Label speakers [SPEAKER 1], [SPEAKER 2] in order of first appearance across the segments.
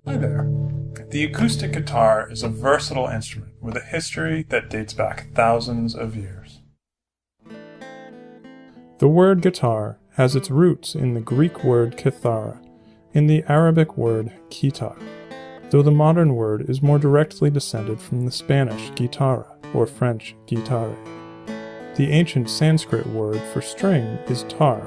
[SPEAKER 1] Hi there. The acoustic guitar is a versatile instrument with a history that dates back thousands of years. The word guitar has its roots in the Greek word kithara, in the Arabic word kitar, though the modern word is more directly descended from the Spanish guitarra or French guitare. The ancient Sanskrit word for string is tar,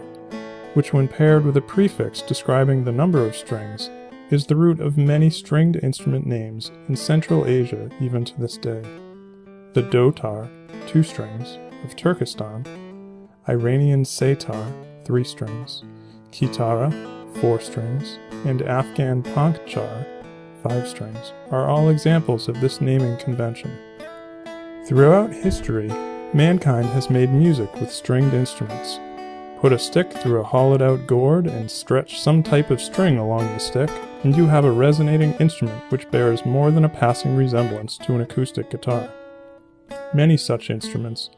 [SPEAKER 1] which when paired with a prefix describing the number of strings, is the root of many stringed instrument names in Central Asia even to this day. The dotar, 2 strings, of Turkestan, Iranian setar, 3 strings, kitara, 4 strings, and Afghan panchar, 5 strings, are all examples of this naming convention. Throughout history, mankind has made music with stringed instruments. Put a stick through a hollowed-out gourd and stretch some type of string along the stick, and you have a resonating instrument which bears more than a passing resemblance to an acoustic guitar. Many such instruments,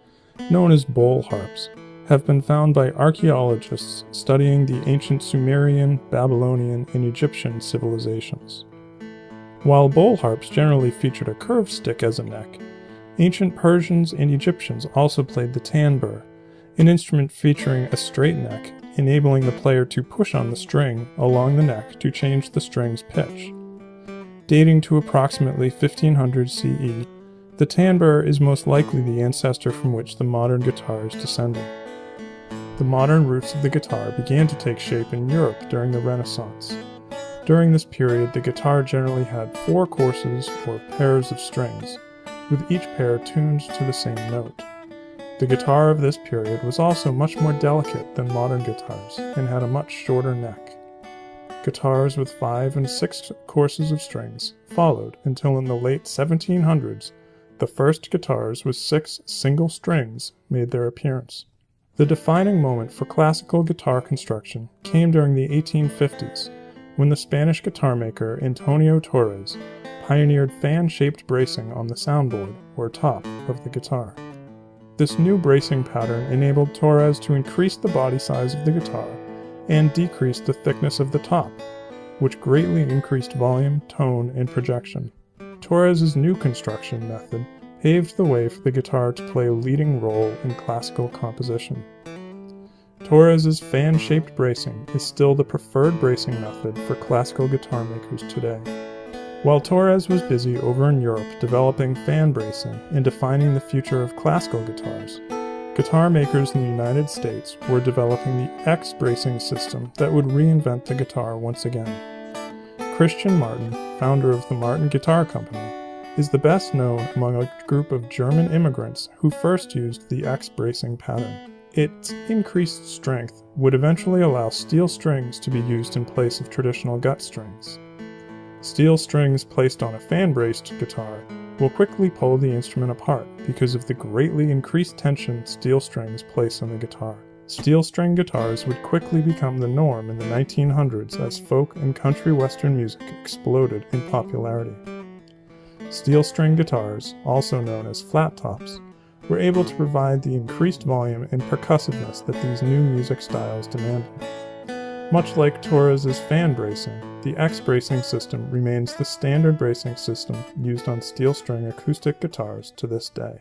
[SPEAKER 1] known as bowl harps, have been found by archaeologists studying the ancient Sumerian, Babylonian, and Egyptian civilizations. While bowl harps generally featured a curved stick as a neck, ancient Persians and Egyptians also played the tanbur, an instrument featuring a straight neck, enabling the player to push on the string along the neck to change the string's pitch. Dating to approximately 1500 CE, the tanbur is most likely the ancestor from which the modern guitar is descended. The modern roots of the guitar began to take shape in Europe during the Renaissance. During this period, the guitar generally had 4 courses or pairs of strings, with each pair tuned to the same note. The guitar of this period was also much more delicate than modern guitars and had a much shorter neck. Guitars with 5 and 6 courses of strings followed until in the late 1700s, the first guitars with 6 single strings made their appearance. The defining moment for classical guitar construction came during the 1850s, when the Spanish guitar maker Antonio Torres pioneered fan-shaped bracing on the soundboard, or top, of the guitar. This new bracing pattern enabled Torres to increase the body size of the guitar and decrease the thickness of the top, which greatly increased volume, tone, and projection. Torres's new construction method paved the way for the guitar to play a leading role in classical composition. Torres's fan-shaped bracing is still the preferred bracing method for classical guitar makers today. While Torres was busy over in Europe developing fan bracing and defining the future of classical guitars, guitar makers in the United States were developing the X bracing system that would reinvent the guitar once again. Christian Martin, founder of the Martin Guitar Company, is the best known among a group of German immigrants who first used the X bracing pattern. Its increased strength would eventually allow steel strings to be used in place of traditional gut strings. Steel strings placed on a fan-braced guitar will quickly pull the instrument apart because of the greatly increased tension steel strings place on the guitar. Steel string guitars would quickly become the norm in the 1900s as folk and country western music exploded in popularity. Steel string guitars, also known as flat tops, were able to provide the increased volume and percussiveness that these new music styles demanded. Much like Torres's fan bracing, the X bracing system remains the standard bracing system used on steel string acoustic guitars to this day.